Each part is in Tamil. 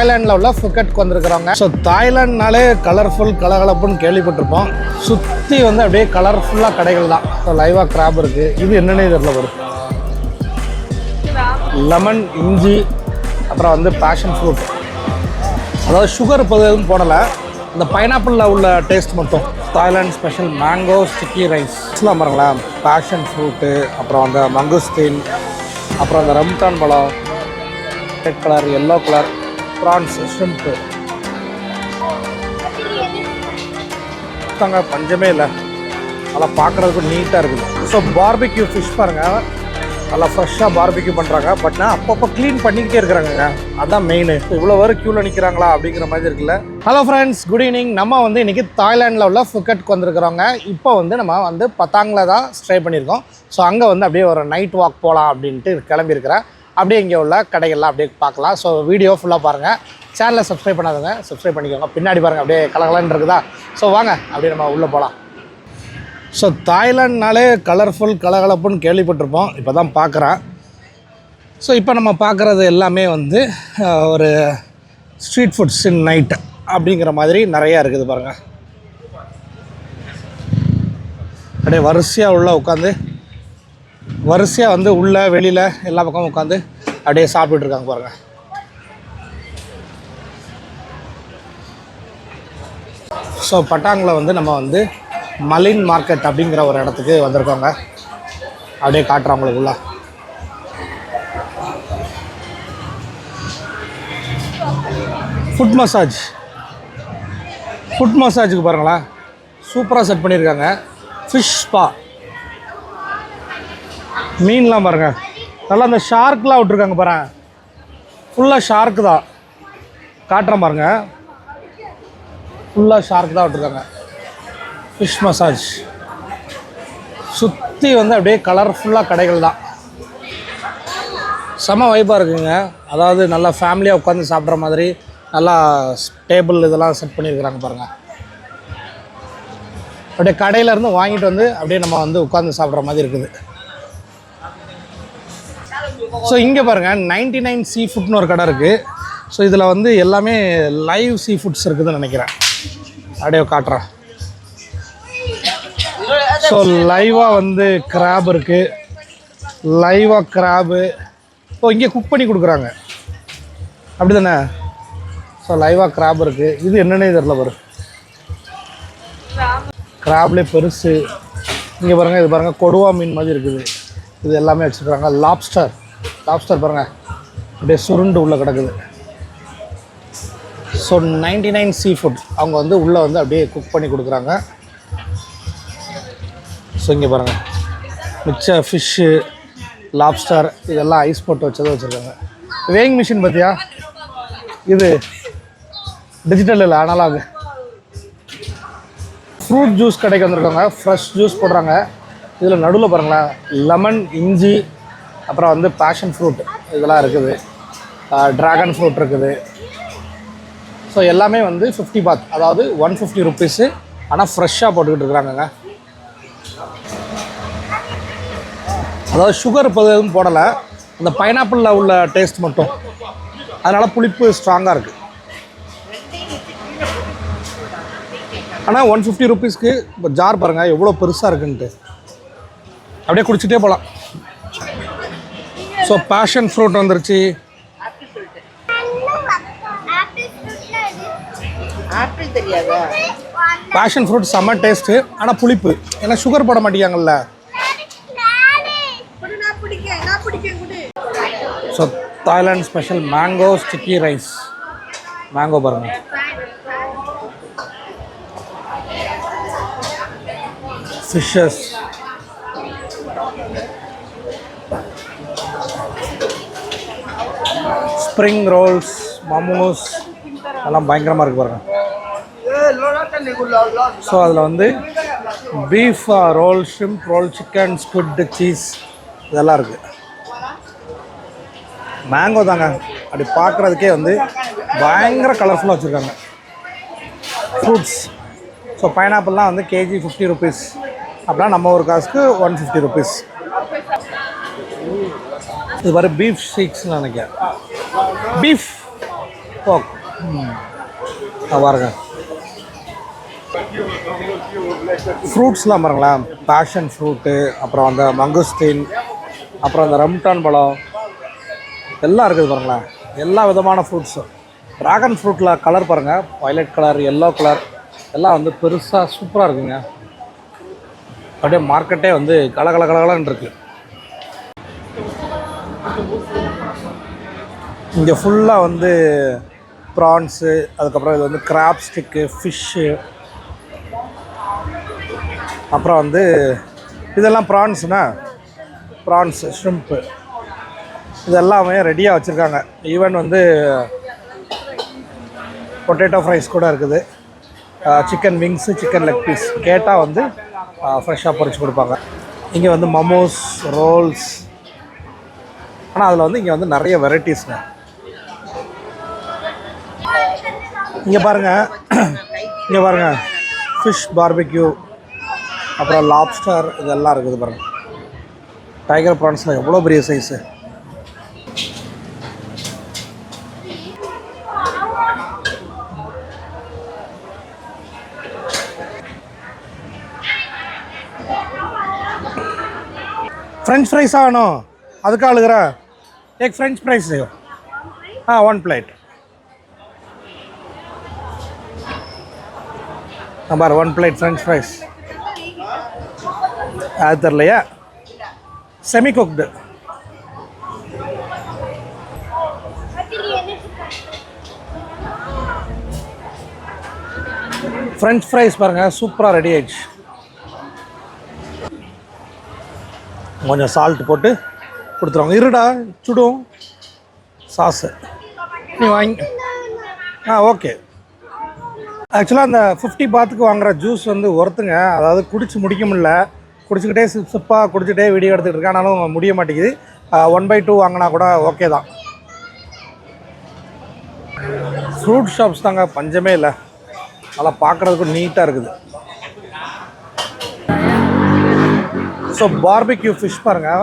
தாய்லாண்டில் உள்ள ஃபுக்கெட்க்கு வந்திருக்கிறோங்க. ஸோ தாய்லாண்ட்னாலே கலர்ஃபுல் கலகலப்புன்னு கேள்விப்பட்டிருப்போம். சுற்றி வந்து அப்படியே கலர்ஃபுல்லாக கடைகள் தான். ஸோ லைவாக கிராப் இருக்குது. இது என்னன்னே தெரியல. வரும் லெமன், இஞ்சி, அப்புறம் வந்து பேஷன் ஃப்ரூட். அதாவது சுகர் இப்போ எதுவும் போடலை, இந்த பைனாப்பிளில் உள்ள டேஸ்ட் மட்டும். தாய்லாண்ட் ஸ்பெஷல் மேங்கோ ஸ்டிக்கி ரைஸ்லாம் பாருங்களேன். பேஷன் ஃப்ரூட்டு, அப்புறம் அந்த மங்குஸ்தீன், அப்புறம் அந்த ரம்தான் பழம், red colour, yellow colour, prawns, shrimp தாங்க. பஞ்சமே இல்லை, நல்லா பார்க்குறதுக்கு நீட்டாக இருக்குது. ஸோ பார்பிக்யூ ஃபிஷ் பாருங்கள், நல்லா ஃப்ரெஷ்ஷாக பார்பிக்யூ பண்ணுறாங்க. பட் நான் அப்பப்போ க்ளீன் பண்ணிக்கிட்டே இருக்கிறாங்க. அதான் மெயின். இவ்வளோ வரை க்யூவில் நிற்கிறாங்களா அப்படிங்கிற மாதிரி இருக்குல்ல. Hello friends, good evening. நம்ம வந்து இன்றைக்கி தாய்லாண்டில் உள்ள ஃபுக்கெட்க்கு வந்திருக்கிறோங்க. இப்போ வந்து நம்ம வந்து பத்தாங்கில் தான் ஸ்டே பண்ணியிருக்கோம். ஸோ அங்கே வந்து அப்படியே ஒரு நைட் வாக் போகலாம் அப்படின்ட்டு கிளம்பியிருக்கிறேன். அப்படியே இங்கே உள்ள கடைகள்லாம் அப்படியே பார்க்கலாம். ஸோ வீடியோ ஃபுல்லாக பாருங்கள். சேனலை சப்ஸ்கிரைப் பண்ணாதவங்க சப்ஸ்கிரைப் பண்ணிக்கோங்க. பின்னாடி பாருங்கள் அப்படியே கலகலன்னு இருக்குதா. ஸோ வாங்க அப்படியே நம்ம உள்ளே போகலாம். ஸோ தாய்லாண்ட்னாலே கலர்ஃபுல் கலகலப்புன்னு கேள்விப்பட்டிருப்போம். இப்போ தான் பார்க்குறேன். ஸோ இப்போ நம்ம பார்க்குறது எல்லாமே வந்து ஒரு ஸ்ட்ரீட் ஃபுட்ஸ் இன் நைட் அப்படிங்கிற மாதிரி நிறையா இருக்குது பாருங்கள். அப்படியே வரிசையாக உள்ளே உட்காந்து, வரிசையாக வந்து உள்ளே வெளியில் எல்லா பக்கமும் உட்காந்து அப்படியே சாப்பிட்டுருக்காங்க பாருங்கள். ஸோ பட்டாங்கில் வந்து நம்ம வந்து மலின் மார்க்கெட் அப்படிங்கிற ஒரு இடத்துக்கு வந்திருக்கோங்க. அப்படியே காட்டுறோம் உங்களுக்குள்ள. ஃபுட் மசாஜுக்கு பாருங்களேன், சூப்பராக செட் பண்ணியிருக்காங்க. ஃபிஷ் ஸ்பா, மீன்லாம் பாருங்கள், நல்லா அந்த ஷார்க்லாம் விட்ருக்காங்க பாருங்கள். ஃபுல்லாக ஷார்க்கு தான் காட்டுறேன் பாருங்கள். ஃபுல்லாக ஷார்க் தான் விட்ருக்காங்க. ஃபிஷ் மசாஜ் சுற்றி வந்து அப்படியே கலர்ஃபுல்லாக கடைகள் தான். செம வைப்பாக இருக்குங்க. அதாவது நல்லா ஃபேமிலியாக உட்காந்து சாப்பிட்ற மாதிரி நல்லா டேபிள் இதெல்லாம் செட் பண்ணியிருக்கிறாங்க பாருங்கள். அப்படியே கடையிலேருந்து வாங்கிட்டு வந்து அப்படியே நம்ம வந்து உட்காந்து சாப்பிட்ற மாதிரி இருக்குது. ஸோ இங்கே பாருங்கள் 99 சீ ஃபுட்னு ஒரு கடை இருக்குது. ஸோ இதில் வந்து எல்லாமே லைவ் சீ ஃபுட்ஸ் இருக்குதுன்னு நினைக்கிறேன். அப்படியே காட்டுறேன். ஸோ லைவாக வந்து கிராப் இருக்குது, லைவாக கிராபு. ஸோ இங்கே குக் பண்ணி கொடுக்குறாங்க அப்படி தானே. ஸோ லைவாக கிராப் இருக்குது. இது என்னென்ன தெரியல. வரும் கிராப்லேயே பெருசு. இங்கே பாருங்கள், இது பாருங்கள் கொடுவா மீன் மாதிரி இருக்குது. இது எல்லாமே வச்சுருக்காங்க. லாப்ஸ்டர் பாருங்கள், அப்படியே சுருண்டு உள்ளே கிடக்குது. ஸோ 99 சீ ஃபுட் அவங்க வந்து உள்ளே வந்து அப்படியே குக் பண்ணி கொடுக்குறாங்க. ஸோ இங்கே பாருங்கள், மிச்ச ஃபிஷ்ஷு, லாப்ஸ்டர் இதெல்லாம் ஐஸ் போட்டு வச்சதை வச்சுருக்காங்க. வேயிங் மிஷின் பார்த்தியா, இது டிஜிட்டல் இல்லை, அனலாக். ஃப்ரூட் ஜூஸ் கடைக்கு வந்திருக்காங்க. ஃப்ரெஷ் ஜூஸ் போடுறாங்க. இதில் நடுவில் பாருங்களேன், லெமன், இஞ்சி, அப்புறம் வந்து பேஷன் ஃப்ரூட் இதெல்லாம் இருக்குது. ட்ராகன் ஃப்ரூட் இருக்குது. ஸோ எல்லாமே வந்து 50 பாத், அதாவது 150 ருப்பீஸு. ஆனால் ஃப்ரெஷ்ஷாக போட்டுக்கிட்டு இருக்கிறாங்கங்க. அதாவது சுகர் இப்போ எதுவும் போடலை, இந்த பைனாப்பிளில் உள்ள டேஸ்ட் மட்டும். அதனால் புளிப்பு ஸ்ட்ராங்காக இருக்குது. ஆனால் 150 ருப்பீஸ்க்கு இப்போ ஜார் பாருங்கள் எவ்வளோ பெருசாக இருக்குன்ட்டு. அப்படியே குடிச்சிட்டே போகலாம். ஸோ பேஷன் ஃப்ரூட் வந்துருச்சு. பேஷன் ஃப்ரூட் செம்ம டேஸ்ட்டு, ஆனால் புளிப்பு. ஏன்னா சுகர் போட மாட்டேங்காங்கல்ல. So Thailand special mango sticky rice. Mango பாருங்கள், ஃபிஷ்ஷஸ், ஸ்ப்ரிங் ரோல்ஸ், மோமோஸ் எல்லாம் பயங்கரமாக இருக்குது பாருங்கள். ஸோ அதில் வந்து beef roll, shrimp roll, chicken, squid, cheese இதெல்லாம் இருக்குது. மேங்கோ தாங்க, அப்படி பார்க்குறதுக்கே வந்து பயங்கர கலர்ஃபுல்லாக வச்சுருக்காங்க. ஃப்ரூட்ஸ், ஸோ பைனாப்பிள்லாம் வந்து கேஜி 50 ருப்பீஸ். அப்படின்னா நம்ம ஒரு காசுக்கு 150 ருப்பீஸ். இது மாதிரி பீஃப் ஷேக்ஸ்னு நினைக்கிறேன். பீஃப் போக் பாருங்க. ஃப்ரூட்ஸ்லாம் பாருங்களேன், பேஷன் ஃப்ரூட்டு, அப்புறம் அந்த மங்குஸ்தீன், அப்புறம் அந்த ரம்டான் பழம் எல்லாம் இருக்குது பாருங்களேன். எல்லா விதமான ஃப்ரூட்ஸும். ட்ராகன் ஃப்ரூட்டில் கலர் பாருங்கள், வயலட் கலர், எல்லோ கலர் எல்லாம் வந்து பெருசாக சூப்பராக இருக்குங்க. அப்படியே மார்க்கெட்டே வந்து கலகலன்னு இருக்குது. இங்கே ஃபுல்லாக வந்து ப்ரான்ஸு, அதுக்கப்புறம் இது வந்து கிராப் ஸ்டிக்கு, ஃபிஷ்ஷு, அப்புறம் வந்து இதெல்லாம் ப்ரான்ஸுனா ப்ரான்ஸு, ஷ்ரிம்ப்பு இதெல்லாமே ரெடியாக வச்சுருக்காங்க. ஈவன் வந்து பொட்டேட்டோ ஃப்ரைஸ் கூட இருக்குது. Chicken wings, chicken leg piece கேட்டால் வந்து ஃப்ரெஷ்ஷாக பொரிச்சு கொடுப்பாங்க. இங்கே வந்து மமோஸ், ரோல்ஸ், ஆனால் அதில் வந்து இங்கே வந்து நிறைய வெரைட்டிஸ்ங்க. இங்கே பாருங்கள் ஃபிஷ் பார்பிக்யூ, அப்புறம் லாப்ஸ்டர் இதெல்லாம் இருக்குது பாருங்கள். டைகர் ப்ரான்ஸில் எவ்வளோ பெரிய சைஸு. फ्रेंच फ्राइस आनो ಅದಕ್ಕೆ ಆಳುಗರ एक फ्रेंच फ्राइस है हाँ 1 प्लेट हमारा 1 प्लेट फ्रेंच फ्राइस आदर लिया सेमी कुक्ड फ्रेंच फ्राइस பாருங்க சூப்பரா ரெடி ஆயிடுச்சு. கொஞ்சம் சால்ட் போட்டு கொடுத்துருவாங்க. இருடா சுடும் சாஸு நீ வாங்கி ஓகே. ஆக்சுவலாக அந்த 50 பாத்துக்கு வாங்குகிற ஜூஸ் வந்து ஒருத்துங்க, அதாவது குடிச்சு முடிக்க முடியல, குடிச்சிக்கிட்டே சிப்பாக குடிச்சிட்டே வீடியோ எடுத்துகிட்டு இருக்கேன், ஆனாலும் முடிய மாட்டேங்குது. 1/2 வாங்கினா கூட ஓகே தான். ஃப்ரூட் ஷாப்ஸ் தாங்க பஞ்சமே இல்லை. நல்லா பார்க்குறதுக்கு நீட்டாக இருக்குது. ஸோ பார்பிக்யூ ஃபிஷ் பாருங்கள்,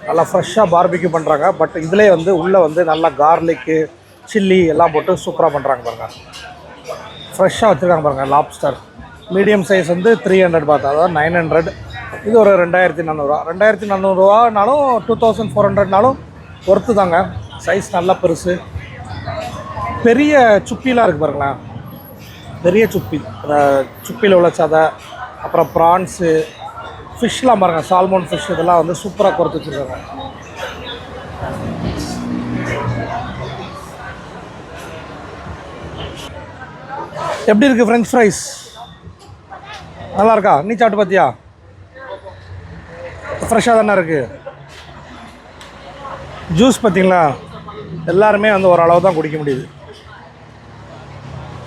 நல்லா ஃப்ரெஷ்ஷாக பார்பிக்யூ பண்ணுறாங்க. பட் இதிலே வந்து உள்ளே வந்து நல்லா கார்லிக்கு, சில்லி எல்லாம் போட்டு சூப்பராக பண்ணுறாங்க பாருங்கள். ஃப்ரெஷ்ஷாக வச்சுருக்காங்க பாருங்கள். லாப்ஸ்டர் மீடியம் சைஸ் வந்து 300 பாத், அதாவது 900. இது ஒரு 2400 2400நாலும் 2400நாலும் ஒர்த்து தாங்க. சைஸ் நல்லா பெருசு. பெரிய சுப்பிலாம் இருக்குது பாருங்களேன், பெரிய சுப்பி, சுப்பியில் உள்ள சதை, அப்புறம் ப்ரான்ஸு, ஃபிஷ்லாம் பாருங்கள், சால்மோன் ஃபிஷ் இதெல்லாம் வந்து சூப்பராக குறைச்சி வச்சுருக்காங்க. எப்படி இருக்குது ஃப்ரெஞ்ச் ஃப்ரைஸ்? நல்லா இருக்கா? நீ சாப்பிட்டு பார்த்தியா? ஃப்ரெஷ்ஷாக தானே இருக்குது. ஜூஸ் பார்த்தீங்களா, எல்லாருமே வந்து ஓரளவு தான் குடிக்க முடியுது.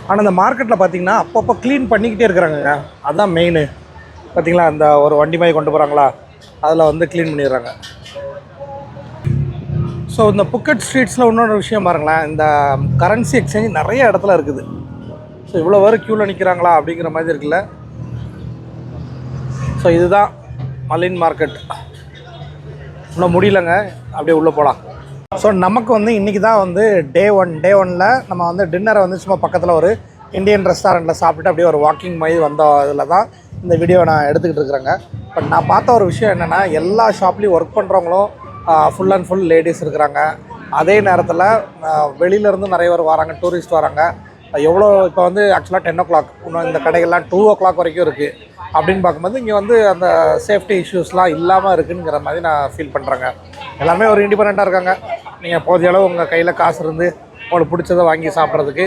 ஆனால் இந்த மார்க்கெட்டில் பார்த்தீங்கன்னா அப்பப்போ க்ளீன் பண்ணிக்கிட்டே இருக்கிறாங்க. அதுதான் மெயினு. பார்த்தீங்களா, அந்த ஒரு வண்டி மாதிரி கொண்டு போகிறாங்களா, அதில் வந்து க்ளீன் பண்ணிடுறாங்க. ஸோ இந்த புக்கெட் ஸ்ட்ரீட்ஸில் இன்னொரு விஷயம் பாருங்களேன், இந்த கரன்சி எக்ஸ்சேஞ்ச் நிறைய இடத்துல இருக்குது. ஸோ இவ்வளோ வரை க்யூவில் நிற்கிறாங்களா அப்படிங்கிற மாதிரி இருக்குல்ல. ஸோ இதுதான் மலின் மார்க்கெட். இன்னும் முடியலைங்க, அப்படியே உள்ளே போகலாம். ஸோ நமக்கு வந்து இன்றைக்கி தான் வந்து டே ஒனில் நம்ம வந்து டின்னரை வந்து சும்மா பக்கத்தில் ஒரு இந்தியன் ரெஸ்டாரண்ட்டில் சாப்பிட்டு அப்படியே ஒரு வாக்கிங் மாதிரி வந்த இதில் தான் இந்த வீடியோவை நான் எடுத்துக்கிட்டு இருக்கிறேங்க. பட் நான் பார்த்த ஒரு விஷயம் என்னென்னா, எல்லா ஷாப்லேயும் ஒர்க் பண்ணுறவங்களும் ஃபுல் அண்ட் ஃபுல் லேடிஸ் இருக்கிறாங்க. அதே நேரத்தில் வெளியிலேருந்து நிறைய பேர் வராங்க, டூரிஸ்ட் வராங்க. எவ்வளோ இப்போ வந்து ஆக்சுவலாக 10 o'clock, இன்னும் இந்த கடைகள்லாம் 2 o'clock வரைக்கும் இருக்குது. அப்படின்னு பார்க்கும்போது இங்கே வந்து அந்த சேஃப்டி இஷ்யூஸ்லாம் இல்லாமல் இருக்குங்கிற மாதிரி நான் ஃபீல் பண்ணுறேங்க. எல்லாருமே ஒரு இண்டிபெண்ட்டாக இருக்காங்க. நீங்கள் போதிய அளவு உங்கள் கையில் காசு இருந்து உங்களுக்கு பிடிச்சதை வாங்கி சாப்பிட்றதுக்கு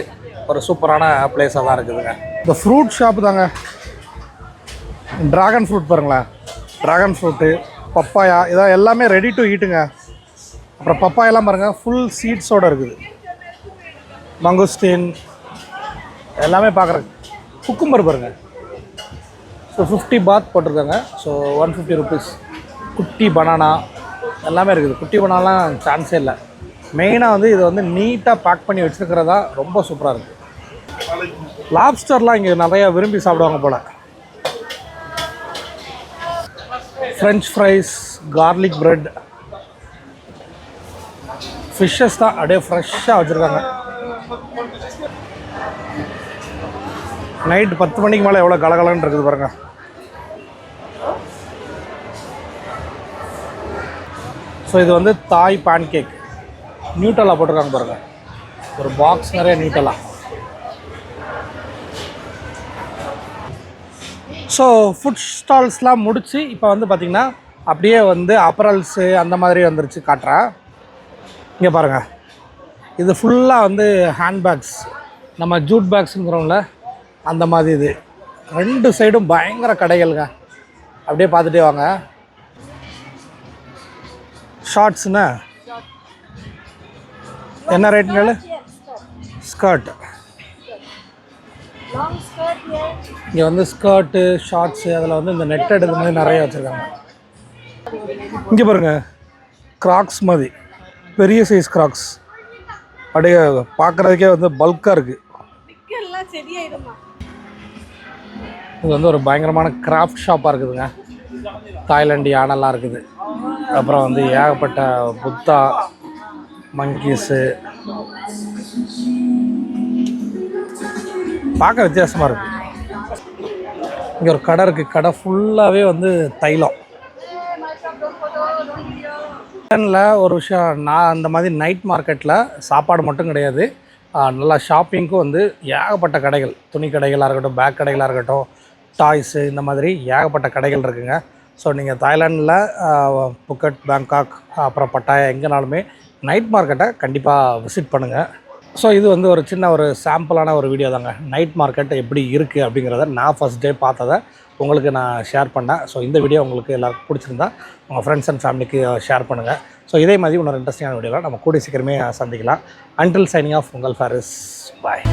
ஒரு சூப்பரான பிளேஸாக தான் இருக்குதுங்க. இந்த ஃப்ரூட் ஷாப்பு தாங்க. ட்ராகன் ஃப்ரூட் பாருங்களேன், ட்ராகன் ஃப்ரூட்டு, பப்பாயா, இதான் எல்லாமே ரெடி டு ஈட்டுங்க. அப்புறம் பப்பாயெல்லாம் பாருங்கள் ஃபுல் சீட்ஸோடு இருக்குது. மங்குஸ்டீன் எல்லாமே பார்க்குறேன். குக்கும்பர் பாருங்கள். ஸோ 50 பாத் போட்டிருக்காங்க. So 150 rupees. குட்டி பனானா எல்லாமே இருக்குது. குட்டி பனானாலாம் சான்ஸே இல்லை. மெயினாக வந்து இது வந்து நீட்டாக பேக் பண்ணி வச்சுருக்கிறதா ரொம்ப சூப்பராக இருக்குது. லாப்ஸ்டர்லாம் இங்கே நிறையா விரும்பி சாப்பிடுவாங்க போல். French fries, garlic bread, fishes தான் அப்படியே ஃப்ரெஷ்ஷாக வச்சுருக்காங்க. நைட் 10 மணிக்கு மேலே எவ்வளோ கலகலன்னு இருக்குது பாருங்க. ஸோ இது வந்து தாய் பேன் கேக். நியூட்டலா போட்டிருக்காங்க பாருங்கள். ஒரு பாக்ஸ் நிறைய நியூட்டலா. ஸோ ஃபுட் ஸ்டால்ஸ்லாம் முடித்து இப்போ வந்து பார்த்திங்கன்னா அப்படியே வந்து அப்பரல்ஸு அந்த மாதிரி வந்துருச்சு காட்டுறேன். இங்கே பாருங்கள், இது ஃபுல்லாக வந்து ஹேண்ட்பேக்ஸ், நம்ம ஜூட் பேக்ஸுங்கிறோம்ல அந்த மாதிரி. இது 2 சைடும் பயங்கர கடைகள்ங்க. அப்படியே பார்த்துட்டே வாங்க. ஷார்ட்ஸுன்னு என்ன ரேட்டுங்களு? ஸ்கர்ட். இங்கே வந்து ஸ்கர்ட்டு, ஷார்ட்ஸு, அதில் வந்து இந்த நெட்டட் இது மாதிரி நிறைய வச்சுருக்காங்க. இங்கே பாருங்கள், கிராக்ஸ் மாதிரி பெரிய சைஸ் கிராக்ஸ். அப்படியே பார்க்குறதுக்கே வந்து பல்காக இருக்குது. இது வந்து ஒரு பயங்கரமான கிராஃப்ட் ஷாப்பாக இருக்குதுங்க. தாய்லாண்டு யானைலாம் இருக்குது. அப்புறம் வந்து ஏகப்பட்ட புத்தா, மங்கீஸு பார்க்க வித்தியாசமாக இருக்குது. இங்கே ஒரு கடை இருக்குது. கடை ஃபுல்லாகவே வந்து தைலம். ஒரு விஷயம், நான் அந்த மாதிரி நைட் மார்க்கெட்டில் சாப்பாடு மட்டும் கிடையாது, நல்லா ஷாப்பிங்க்கும் வந்து ஏகப்பட்ட கடைகள், துணி கடைகளாக இருக்கட்டும், பேக் கடைகளாக இருக்கட்டும், டாய்ஸு, இந்த மாதிரி ஏகப்பட்ட கடைகள் இருக்குதுங்க. ஸோ நீங்கள் தாய்லாண்டில் புக்கட், பேங்காக், அப்புறம் பட்டாயா எங்கேனாலுமே நைட் மார்க்கெட்டை கண்டிப்பாக விசிட் பண்ணுங்கள். ஸோ இது வந்து ஒரு சின்ன ஒரு சாம்பிளான ஒரு வீடியோ தாங்க. நைட் மார்க்கெட் எப்படி இருக்குது அப்படிங்கிறத நான் ஃபஸ்ட் டே பார்த்ததை உங்களுக்கு நான் ஷேர் பண்ணேன். ஸோ இந்த வீடியோ உங்களுக்கு எல்லாருக்கும் பிடிச்சிருந்தா உங்கள் ஃப்ரெண்ட்ஸ் அண்ட் ஃபேமிலிக்கு ஷேர் பண்ணுங்கள். ஸோ இதே மாதிரி இன்னொரு இன்ட்ரெஸ்டிங்கான வீடியோவில் நம்ம கூடிய சீக்கிரமே சந்திக்கலாம். அன்டில் சைனிங் ஆஃப் உங்கள் ஃபாரிஸ். பாய்.